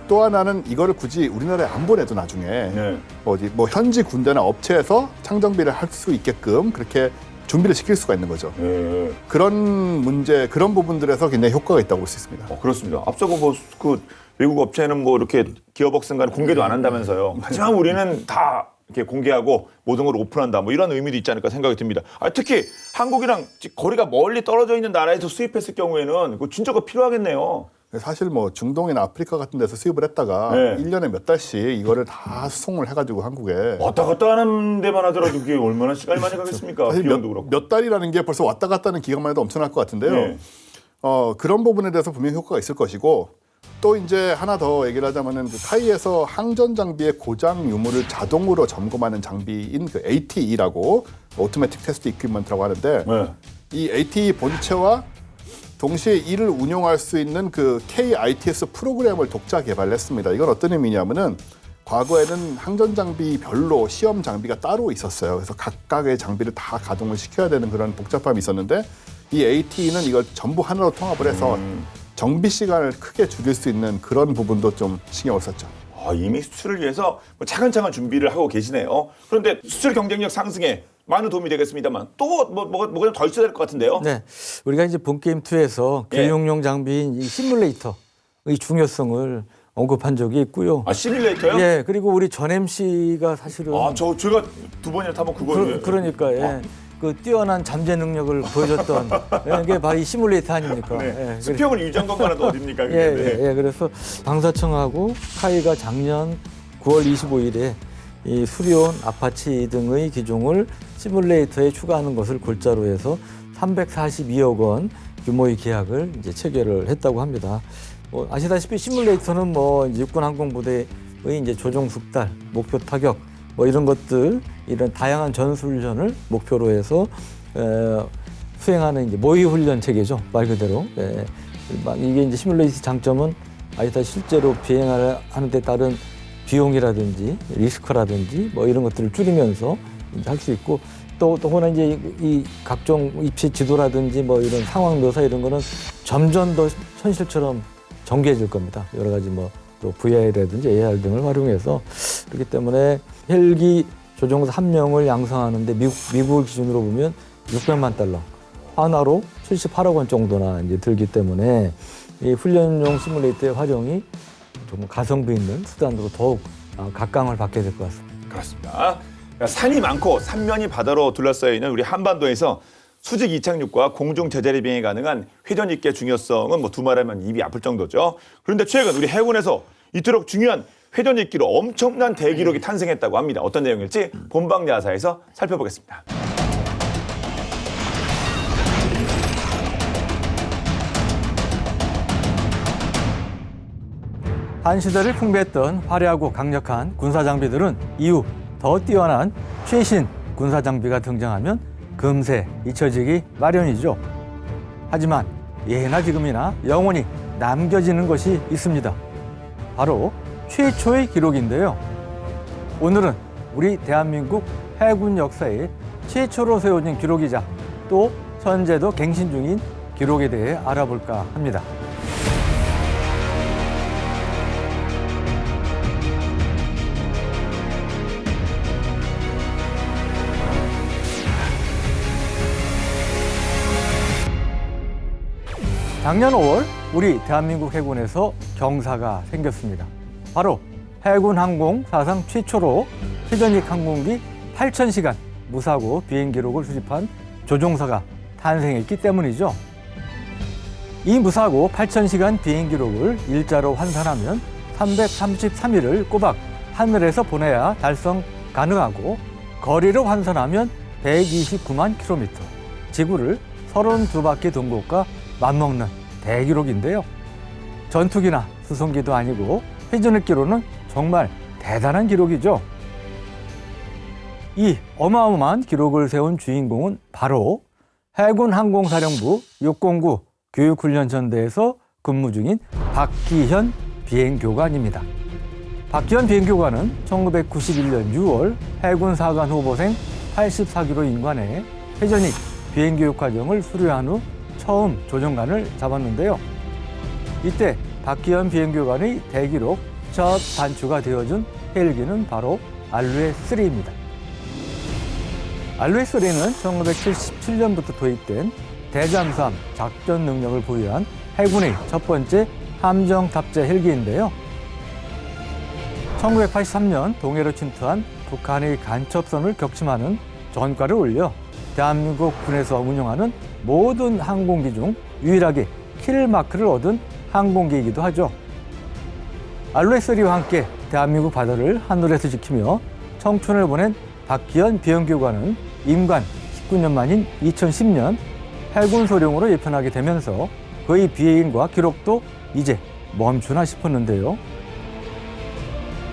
또 하나는 이거를 굳이 우리나라에 안 보내도 나중에 네. 뭐 현지 군대나 업체에서 창정비를 할 수 있게끔 그렇게 준비를 시킬 수가 있는 거죠. 예. 그런 부분들에서 굉장히 효과가 있다고 볼 수 있습니다. 그렇습니다. 앞서고 그 외국 업체는 뭐 이렇게 기어벅슨 간에 공개도 안 한다면서요. 하지만 우리는 다 이렇게 공개하고 모든 걸 오픈한다. 뭐 이런 의미도 있지 않을까 생각이 듭니다. 특히 한국이랑 거리가 멀리 떨어져 있는 나라에서 수입했을 경우에는 그 진짜가 필요하겠네요. 사실 뭐 중동이나 아프리카 같은 데서 수입을 했다가 네. 1년에 몇 달씩 이거를 다 수송을 해가지고 한국에 왔다 갔다 하는 데만 하더라도 그게 얼마나 시간이 많이 가겠습니까? 사실 비용도 그렇고. 몇 달이라는 게 벌써 왔다 갔다 하는 기간만 해도 엄청날 것 같은데요. 네. 그런 부분에 대해서 분명히 효과가 있을 것이고 또 이제 하나 더 얘기를 하자면은 그 카이에서 항전 장비의 고장 유무를 자동으로 점검하는 장비인 그 ATE라고 오토매틱 테스트 이퀴먼트라고 하는데 네. 이 ATE 본체와 동시에 이를 운용할 수 있는 그 KITS 프로그램을 독자 개발했습니다. 이건 어떤 의미냐면은 과거에는 항전 장비별로 시험 장비가 따로 있었어요. 그래서 각각의 장비를 다 가동을 시켜야 되는 그런 복잡함이 있었는데 이 ATE는 이걸 전부 하나로 통합을 해서 정비 시간을 크게 줄일 수 있는 그런 부분도 좀 신경을 썼죠. 이미 수출을 위해서 뭐 차근차근 준비를 하고 계시네요. 그런데 수출 경쟁력 상승에 많은 도움이 되겠습니다만 또 뭐가 좀 더 있어야 될 것 같은데요. 네, 우리가 이제 본게임 2에서 예. 교육용 장비인 이 시뮬레이터의 중요성을 언급한 적이 있고요. 시뮬레이터요? 예, 그리고 우리 전 MC가 사실은 제가 두 번이나 타본 그거예요. 그러니까 예. 그 뛰어난 잠재 능력을 보여줬던 게 바로 이 시뮬레이터 아닙니까? 네. 예, 수평을 유지한 것만은 어딥니까? 그게? 예. 그래서 방사청하고 카이가 작년 9월 25일에 이 수리온, 아파치 등의 기종을 시뮬레이터에 추가하는 것을 골자로 해서 342억 원 규모의 계약을 이제 체결을 했다고 합니다. 아시다시피 시뮬레이터는 이제 육군 항공부대의 이제 조종 숙달, 목표 타격 이런 것들, 이런 다양한 전술훈련을 목표로 해서 수행하는 이제 모의 훈련 체계죠, 말 그대로. 이게 이제 시뮬레이터 장점은 실제로 비행을 하는 데 따른 비용이라든지 리스크라든지 이런 것들을 줄이면서 할 수 있고 또 하나 이제 이 각종 입시 지도라든지 이런 상황 묘사 이런 거는 점점 더 현실처럼 전개해질 겁니다. 여러 가지 또 VR이라든지 AR 등을 활용해서 그렇기 때문에 헬기 조종사 1명을 양성하는데 미국을 기준으로 보면 600만 달러 하나로 78억 원 정도나 이제 들기 때문에 이 훈련용 시뮬레이터의 활용이 좀 가성비 있는 수단으로 더욱 각광을 받게 될 것 같습니다. 그렇습니다. 산이 많고 삼면이 바다로 둘러싸여 있는 우리 한반도에서 수직 이착륙과 공중 제자리 비행이 가능한 회전익기의 중요성은 뭐 두말하면 입이 아플 정도죠. 그런데 최근 우리 해군에서 이토록 중요한 회전익기로 엄청난 대기록이 탄생했다고 합니다. 어떤 내용일지 본방 야사에서 살펴보겠습니다. 한 시대를 풍미했던 화려하고 강력한 군사 장비들은 이후 더 뛰어난 최신 군사 장비가 등장하면 금세 잊혀지기 마련이죠. 하지만 예나 지금이나 영원히 남겨지는 것이 있습니다. 바로 최초의 기록인데요. 오늘은 우리 대한민국 해군 역사에 최초로 세워진 기록이자 또 현재도 갱신 중인 기록에 대해 알아볼까 합니다. 작년 5월 우리 대한민국 해군에서 경사가 생겼습니다. 바로 해군 항공 사상 최초로 회전익 항공기 8,000시간 무사고 비행 기록을 수집한 조종사가 탄생했기 때문이죠. 이 무사고 8,000시간 비행 기록을 일자로 환산하면 333일을 꼬박 하늘에서 보내야 달성 가능하고 거리로 환산하면 129만 킬로미터, 지구를 32바퀴 돈 것과 맞먹는 대기록인데요. 전투기나 수송기도 아니고 회전익기로는 정말 대단한 기록이죠. 이 어마어마한 기록을 세운 주인공은 바로 해군 항공사령부 609 교육훈련전대에서 근무 중인 박기현 비행교관입니다. 박기현 비행교관은 1991년 6월 해군 사관 후보생 84기로 인관해 회전익 비행교육 과정을 수료한 후 처음 조종관을 잡았는데요. 이때 박기현 비행교관의 대기록 첫 단추가 되어준 헬기는 바로 알루에-3입니다. 알루에-3는 1977년부터 도입된 대잠수함 작전 능력을 보유한 해군의 첫 번째 함정 탑재 헬기인데요. 1983년 동해로 침투한 북한의 간첩선을 격침하는 전과를 올려 대한민국 군에서 운영하는 모든 항공기 중 유일하게 킬마크를 얻은 항공기이기도 하죠. 알루에-3와 함께 대한민국 바다를 하늘에서 지키며 청춘을 보낸 박기현 비행교관은 임관 19년 만인 2010년 해군 소령으로 예편하게 되면서 그의 비행과 기록도 이제 멈추나 싶었는데요.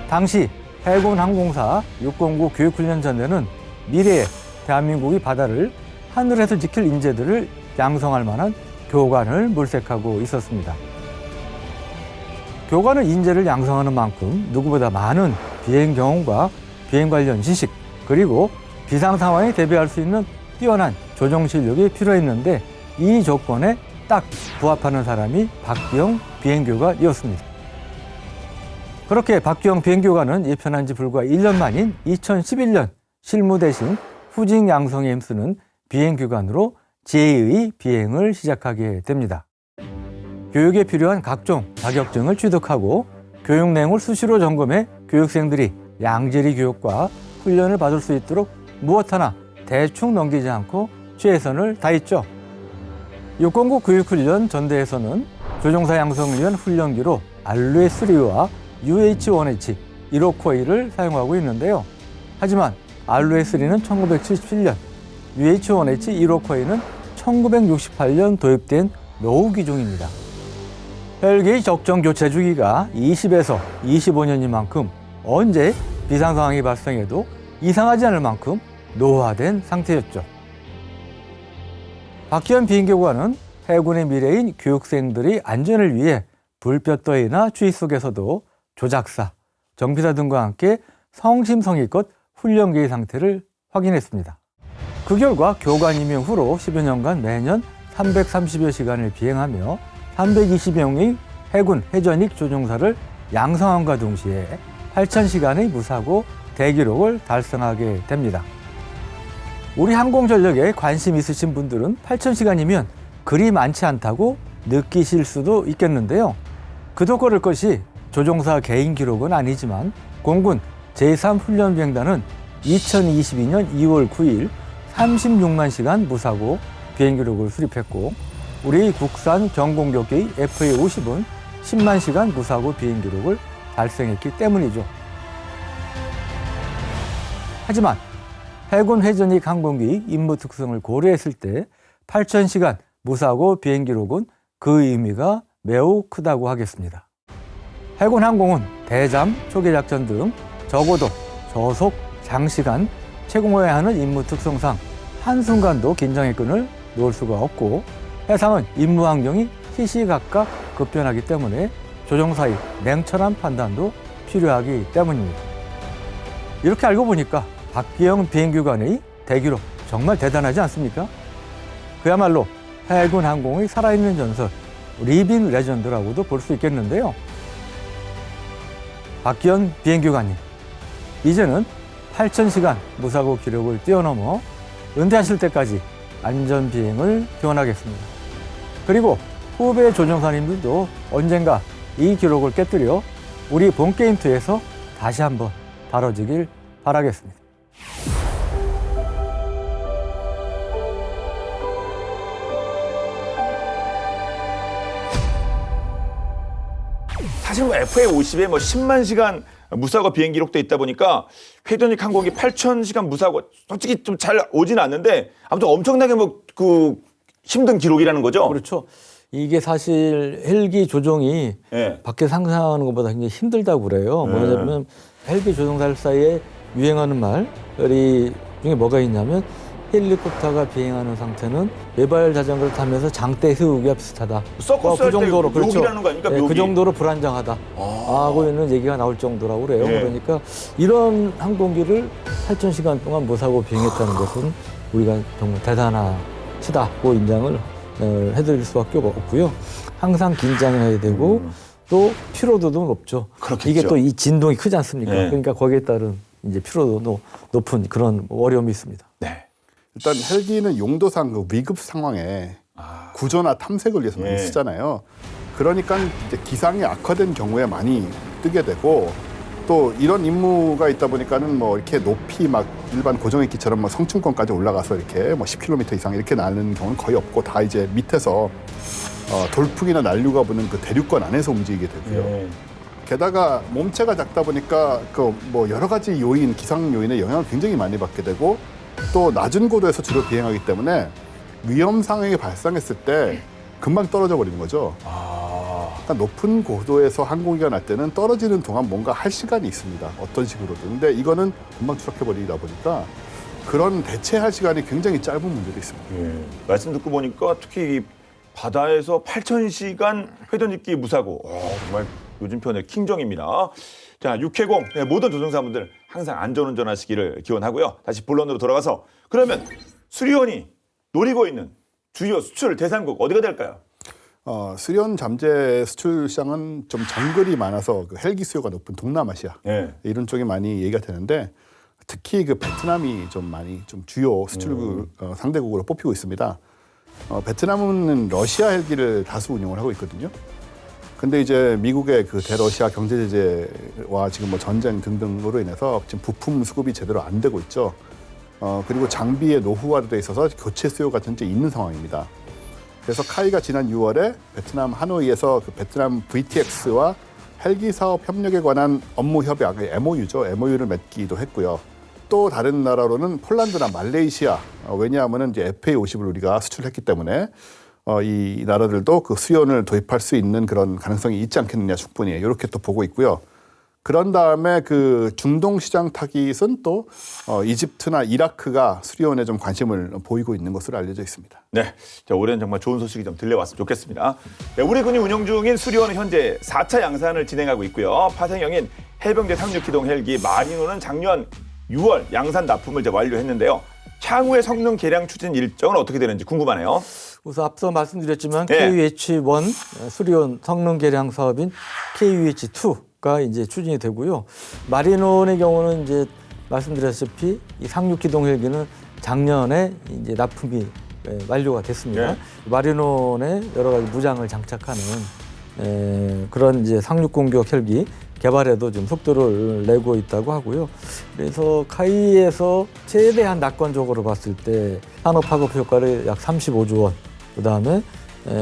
당시 해군 항공사 609 교육훈련전대는 미래의 대한민국의 바다를 하늘에서 지킬 인재들을 양성할 만한 교관을 물색하고 있었습니다. 교관은 인재를 양성하는 만큼 누구보다 많은 비행 경험과 비행 관련 지식, 그리고 비상 상황에 대비할 수 있는 뛰어난 조종 실력이 필요했는데 이 조건에 딱 부합하는 사람이 박기영 비행교관이었습니다. 그렇게 박기영 비행교관은 예편한 지 불과 1년 만인 2011년 실무 대신 후직 양성에 힘쓰는 비행교관으로 제2의 비행을 시작하게 됩니다. 교육에 필요한 각종 자격증을 취득하고 교육 내용을 수시로 점검해 교육생들이 양질의 교육과 훈련을 받을 수 있도록 무엇 하나 대충 넘기지 않고 최선을 다했죠. 609 교육훈련 전대에서는 조종사 양성을 위한 훈련기로 알루에-3와 UH-1H 1호코이를 사용하고 있는데요. 하지만 알루에-3는 1977년, UH-1H 1호코이는 1968년 도입된 노후 기종입니다. 헬기의 적정 교체 주기가 20에서 25년인 만큼 언제 비상 상황이 발생해도 이상하지 않을 만큼 노화된 상태였죠. 박기현 비행교관은 해군의 미래인 교육생들의 안전을 위해 불볕더위나 추위 속에서도 조작사, 정비사 등과 함께 성심성의껏 훈련기의 상태를 확인했습니다. 그 결과 교관 임용 후로 10여 년간 매년 330여 시간을 비행하며 320명의 해군 회전익 조종사를 양성함과 동시에 8,000시간의 무사고 대기록을 달성하게 됩니다. 우리 항공전력에 관심 있으신 분들은 8,000시간이면 그리 많지 않다고 느끼실 수도 있겠는데요. 그도 그럴 것이 조종사 개인 기록은 아니지만 공군 제3훈련비행단은 2022년 2월 9일 36만 시간 무사고 비행 기록을 수립했고 우리 국산 경공격기 FA-50은 10만 시간 무사고 비행 기록을 달성했기 때문이죠. 하지만 해군 회전익 항공기 임무 특성을 고려했을 때 8,000시간 무사고 비행 기록은 그 의미가 매우 크다고 하겠습니다. 해군 항공은 대잠, 초계작전 등 적어도 저속, 장시간 채공해야 하는 임무 특성상 한순간도 긴장의 끈을 놓을 수가 없고 해상은 임무 환경이 시시각각 급변하기 때문에 조종사의 냉철한 판단도 필요하기 때문입니다. 이렇게 알고 보니까 박기영 비행교관의 대기록 정말 대단하지 않습니까? 그야말로 해군 항공의 살아있는 전설, 리빙 레전드라고도 볼 수 있겠는데요. 박기현 비행교관님, 이제는 8,000시간 무사고 기록을 뛰어넘어 은퇴하실 때까지 안전비행을 기원하겠습니다. 그리고 후배 조종사님들도 언젠가 이 기록을 깨뜨려 우리 본게임2에서 다시 한번 다뤄지길 바라겠습니다. 사실 뭐 FA-50에 뭐 10만 시간 무사고 비행 기록도 있다 보니까 회전익 항공기 8,000시간 무사고 솔직히 좀 잘 오진 않는데 아무튼 엄청나게 뭐 그 힘든 기록이라는 거죠. 그렇죠. 이게 사실 헬기 조종이 예. 밖에 상상하는 것보다 굉장히 힘들다고 그래요. 뭐냐면 헬기 조종사들 사이에 유행하는 말이 중에 뭐가 있냐면 헬리콥터가 비행하는 상태는 외발 자전거를 타면서 장대 세우기와 비슷하다. 서커스 그 할 때 정도로 그렇죠. 묘기라는 거 아닙니까? 네, 묘기. 그 정도로 불안정하다. 하고 있는 얘기가 나올 정도라고 그래요. 예. 그러니까 이런 항공기를 8,000시간 동안 무사고 비행했다는 것은 우리가 정말 대단하시다고 인정을 해드릴 수밖에 없고요. 항상 긴장해야 되고 또 피로도도 높죠. 그렇겠죠. 이게 또 이 진동이 크지 않습니까? 네. 그러니까 거기에 따른 이제 피로도 높은 그런 어려움이 있습니다. 네. 일단 헬기는 용도상 그 위급 상황에 구조나 탐색을 위해서 많이 예. 쓰잖아요. 그러니까 이제 기상이 악화된 경우에 많이 뜨게 되고 또 이런 임무가 있다 보니까는 뭐 이렇게 높이 막 일반 고정익기처럼 뭐 성층권까지 올라가서 이렇게 뭐 10km 이상 이렇게 나는 경우는 거의 없고 다 이제 밑에서 돌풍이나 난류가 부는 그 대륙권 안에서 움직이게 되고요. 예. 게다가 몸체가 작다 보니까 그 뭐 여러 가지 요인, 기상 요인의 영향을 굉장히 많이 받게 되고 또 낮은 고도에서 주로 비행하기 때문에 위험 상황이 발생했을 때 금방 떨어져 버리는 거죠. 그러니까 높은 고도에서 항공기가 날 때는 떨어지는 동안 뭔가 할 시간이 있습니다. 어떤 식으로든. 근데 이거는 금방 추락해 버리다 보니까 그런 대체할 시간이 굉장히 짧은 문제도 있습니다. 예. 말씀 듣고 보니까 특히 이 바다에서 8,000시간 회전익기 무사고 정말 요즘 표현의 킹정입니다. 자, 6회공 네, 모든 조종사분들 항상 안전운전하시기를 기원하고요. 다시 본론으로 돌아가서 그러면 수리원이 노리고 있는 주요 수출 대상국 어디가 될까요? 수리원 잠재 수출 시장은 좀 정글이 많아서 그 헬기 수요가 높은 동남아시아 예. 이런 쪽이 많이 얘기가 되는데 특히 그 베트남이 좀 많이 좀 주요 수출 상대국으로 뽑히고 있습니다. 베트남은 러시아 헬기를 다수 운용을 하고 있거든요. 근데 이제 미국의 그 대러시아 경제 제재와 지금 뭐 전쟁 등등으로 인해서 지금 부품 수급이 제대로 안 되고 있죠. 그리고 장비의 노후화돼 있어서 교체 수요가 현재 있는 상황입니다. 그래서 카이가 지난 6월에 베트남 하노이에서 그 베트남 VTX와 헬기 사업 협력에 관한 업무 협약, MOU죠. MOU를 맺기도 했고요. 또 다른 나라로는 폴란드나 말레이시아, 왜냐하면은 이제 FA-50을 우리가 수출했기 때문에 이 나라들도 그 수연을 도입할 수 있는 그런 가능성이 있지 않겠느냐 충분히 이렇게 또 보고 있고요. 그런 다음에 그 중동 시장 타깃은 또 이집트나 이라크가 수리원에 좀 관심을 보이고 있는 것으로 알려져 있습니다. 네, 자, 올해는 정말 좋은 소식이 좀 들려왔으면 좋겠습니다. 네, 우리 군이 운영 중인 수리원은 현재 4차 양산을 진행하고 있고요. 파생형인 해병대 상륙기동 헬기 마리노는 작년 6월 양산 납품을 이제 완료했는데요. 향후의 성능 개량 추진 일정은 어떻게 되는지 궁금하네요. 우선 앞서 말씀드렸지만 예. KUH-1 수리원 성능 개량 사업인 KUH-2가 이제 추진이 되고요. 마리논의 경우는 이제 말씀드렸다시피 이 상륙기동 헬기는 작년에 이제 납품이 완료가 됐습니다. 예. 마리논의 여러 가지 무장을 장착하는 그런 이제 상륙 공격 헬기 개발에도 좀 속도를 내고 있다고 하고요. 그래서 카이에서 최대한 낙관적으로 봤을 때 산업 파급 효과를 약 35조 원, 그다음에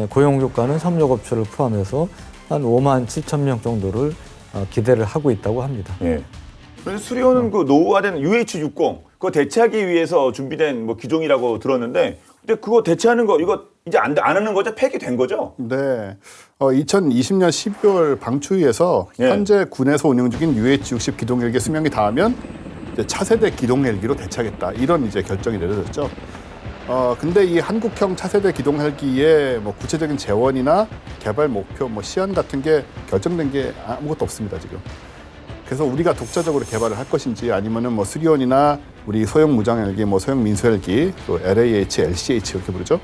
고용 효과는 협력업체를 포함해서 한 5만 7천 명 정도를 기대를 하고 있다고 합니다. 예. 그래서 수리온은 그 노후화된 UH-60 그거 대체하기 위해서 준비된 뭐 기종이라고 들었는데, 근데 그거 대체하는 거 이거 이제 안 하는 거죠? 폐기된 거죠? 네. 2020년 12월 방추위에서 예. 현재 군에서 운영 중인 UH-60 기동 헬기 수명이 닿으면 이제 차세대 기동 헬기로 대체하겠다, 이런 이제 결정이 내려졌죠. 근데 이 한국형 차세대 기동 헬기의 뭐 구체적인 재원이나 개발 목표, 뭐 시한 같은 게 결정된 게 아무것도 없습니다, 지금. 그래서 우리가 독자적으로 개발을 할 것인지, 아니면은 뭐 수리온이나 우리 소형 무장 헬기, 뭐 소형 민수 헬기, 또 LAH, LCH 이렇게 부르죠.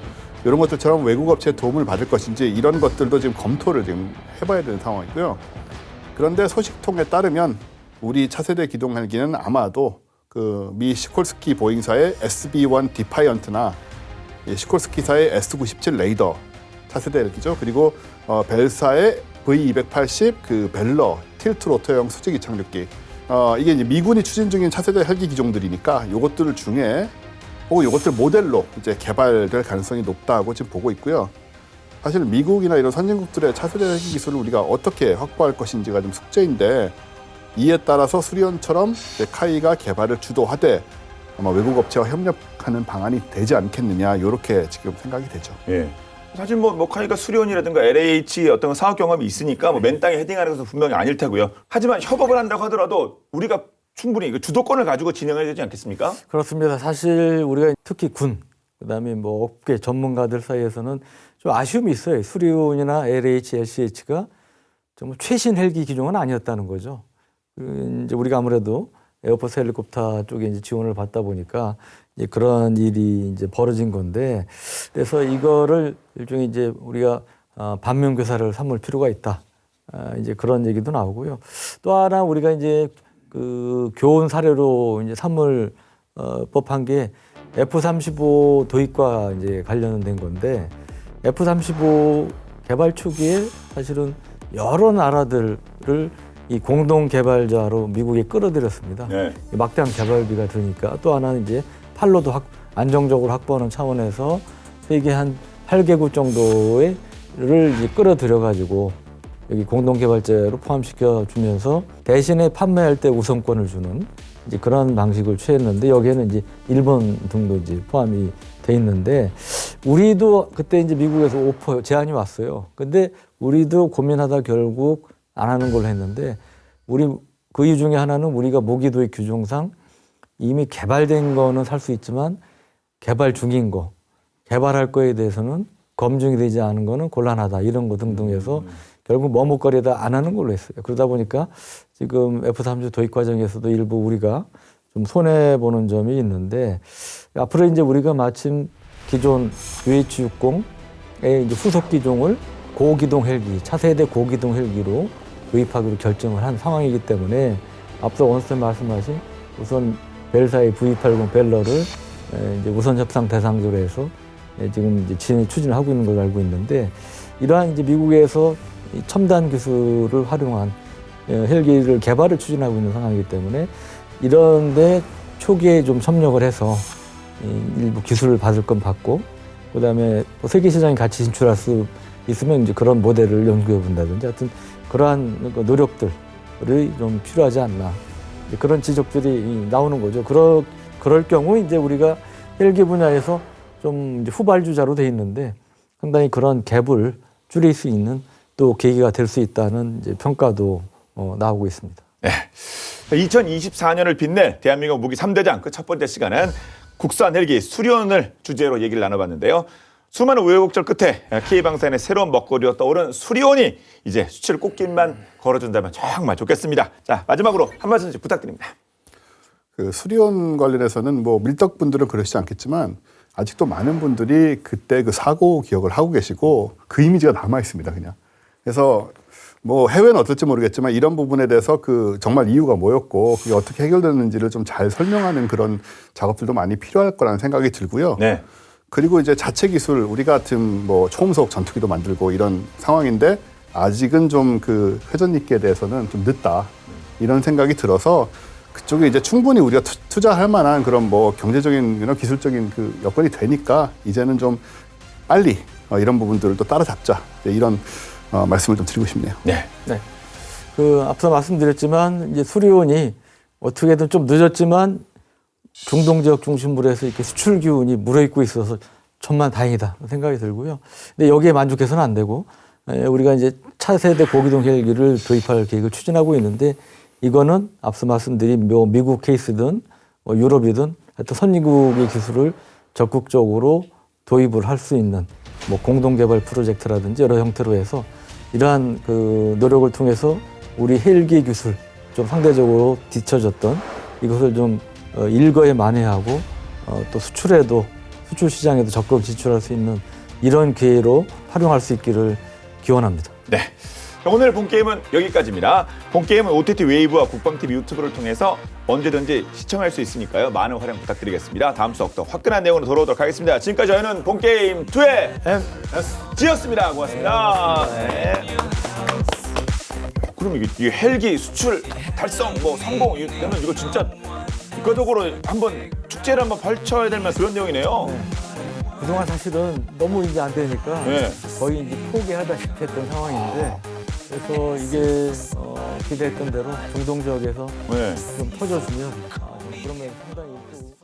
이런 것들처럼 외국 업체의 도움을 받을 것인지, 이런 것들도 지금 검토를 지금 해봐야 되는 상황이고요. 그런데 소식통에 따르면 우리 차세대 기동 헬기는 아마도 그 미 시콜스키 보잉사의 SB-1 디파이언트나 시콜스키사의 S-97 레이더 차세대 헬기죠. 그리고 벨사의 V280 그 벨러 틸트 로터형 수직이 착륙기, 이게 이제 미군이 추진 중인 차세대 헬기 기종들이니까 요것들 중에 혹은 요것들 모델로 이제 개발될 가능성이 높다고 지금 보고 있고요. 사실 미국이나 이런 선진국들의 차세대 헬기 기술을 우리가 어떻게 확보할 것인지가 좀 숙제인데, 이에 따라서 수리온처럼 이제 카이가 개발을 주도하되 아마 외국 업체와 협력하는 방안이 되지 않겠느냐, 이렇게 지금 생각이 되죠. 예. 사실 뭐 카이가 수리온이라든가 LH 어떤 사업 경험이 있으니까 뭐 맨 땅에 헤딩하는 것은 분명히 아닐 테고요. 하지만 협업을 한다고 하더라도 우리가 충분히 그 주도권을 가지고 진행해야 되지 않겠습니까? 그렇습니다. 사실 우리가 특히 군, 그다음에 뭐 업계 전문가들 사이에서는 좀 아쉬움이 있어요. 수리온이나 LH, LCH가 정말 최신 헬기 기종은 아니었다는 거죠. 이제 우리가 아무래도 에어포스 헬리콥터 쪽에 이제 지원을 받다 보니까 이제 그런 일이 이제 벌어진 건데, 그래서 이거를 일종의 이제 우리가 반면교사를 삼을 필요가 있다. 이제 그런 얘기도 나오고요. 또 하나 우리가 이제 그 교훈 사례로 이제 삼을 법한 게 F-35 도입과 이제 관련된 건데, F-35 개발 초기에 사실은 여러 나라들을 이 공동 개발자로 미국에 끌어들였습니다. 네. 막대한 개발비가 드니까. 또 하나는 이제 판로도 안정적으로 확보하는 차원에서 세계 한 8개국 정도를 이제 끌어들여 가지고 여기 공동 개발자로 포함시켜 주면서 대신에 판매할 때 우선권을 주는 이제 그런 방식을 취했는데, 여기에는 이제 일본 등도 이제 포함이 돼 있는데, 우리도 그때 이제 미국에서 오퍼 제안이 왔어요. 근데 우리도 고민하다 결국 안 하는 걸로 했는데, 우리 그 이유 중에 하나는 우리가 무기 도입 규정상 이미 개발된 거는 살 수 있지만 개발 중인 거, 개발할 거에 대해서는 검증이 되지 않은 거는 곤란하다, 이런 거 등등 해서 결국 머뭇거리다 안 하는 걸로 했어요. 그러다 보니까 지금 F-35 도입 과정에서도 일부 우리가 좀 손해보는 점이 있는데, 앞으로 이제 우리가 마침 기존 UH-60의 이제 후속 기종을 고기동 헬기, 차세대 고기동 헬기로 도입하기로 결정을 한 상황이기 때문에, 앞서 원수님 말씀하신 우선 벨사의 V80 벨러를 이제 우선 협상 대상으로 해서 지금 이제 추진을 하고 있는 걸로 알고 있는데, 이러한 이제 미국에서 첨단 기술을 활용한 헬기를 개발을 추진하고 있는 상황이기 때문에, 이런데 초기에 좀 협력을 해서 일부 기술을 받을 건 받고, 그다음에 세계 시장에 같이 진출할 수 있으면 이제 그런 모델을 연구해 본다든지, 하여튼 그러한 노력들이 좀 필요하지 않나, 그런 지적들이 나오는 거죠. 그럴 경우 이제 우리가 헬기 분야에서 좀 이제 후발주자로 돼 있는데, 상당히 그런 갭을 줄일 수 있는 또 계기가 될 수 있다는 이제 평가도 나오고 있습니다. 네. 2024년을 빛낼 대한민국 무기 3대장, 그 첫 번째 시간은 국산 헬기 수리온을 주제로 얘기를 나눠봤는데요. 수많은 우여곡절 끝에 K방산의 새로운 먹거리로 떠오른 수리온이 이제 수출 꽃길만 걸어준다면 정말 좋겠습니다. 자, 마지막으로 한 말씀씩 부탁드립니다. 그 수리온 관련해서는 뭐 밀떡분들은 그러시지 않겠지만, 아직도 많은 분들이 그때 그 사고 기억을 하고 계시고 그 이미지가 남아 있습니다, 그냥. 그래서 뭐 해외는 어떨지 모르겠지만 이런 부분에 대해서 그 정말 이유가 뭐였고 그게 어떻게 해결됐는지를 좀 잘 설명하는 그런 작업들도 많이 필요할 거라는 생각이 들고요. 네. 그리고 이제 자체 기술, 우리가 지금 뭐 초음속 전투기도 만들고 이런 상황인데, 아직은 좀 그 회전 있기에 대해서는 좀 늦다 이런 생각이 들어서 그쪽에 이제 충분히 우리가 투자할 만한 그런 뭐 경제적인 이런 기술적인 그 여건이 되니까 이제는 좀 빨리 이런 부분들을 또 따라잡자 이런 말씀을 좀 드리고 싶네요. 네. 네. 그 앞서 말씀드렸지만 이제 수리온이 어떻게든 좀 늦었지만 중동 지역 중심으로 해서 이렇게 수출 기운이 물어있고 있어서 천만 다행이다 생각이 들고요. 근데 여기에 만족해서는 안 되고 우리가 이제 차세대 고기동 헬기를 도입할 계획을 추진하고 있는데 이거는 앞서 말씀드린 미국 케이스든 유럽이든 하여튼 선진국의 기술을 적극적으로 도입을 할 수 있는 뭐 공동개발 프로젝트라든지 여러 형태로 해서 이러한 그 노력을 통해서 우리 헬기 기술 좀 상대적으로 뒤처졌던 이것을 좀 일거에 만회하고 또 수출에도 수출 시장에도 적극 진출할 수 있는 이런 기회로 활용할 수 있기를 기원합니다. 네. 오늘 본게임은 여기까지입니다. 본게임은 OTT 웨이브와 국방TV 유튜브를 통해서 언제든지 시청할 수 있으니까요. 많은 활용 부탁드리겠습니다. 다음 수업 더 화끈한 내용으로 돌아오도록 하겠습니다. 지금까지 저희는 본게임 2의 MSG였습니다. 고맙습니다. 네. 그럼 이게 헬기 수출 달성 뭐 성공 이러면 이거 진짜 국가적으로 한번 축제를 한번 펼쳐야 될 만한 그런 내용이네요. 그동안 사실은 너무 이제 안 되니까 네. 거의 이제 포기하다시피 했던 상황인데 그래서 이게 기대했던 대로 중동 지역에서 네. 좀 터져주면 그러면 상당히 또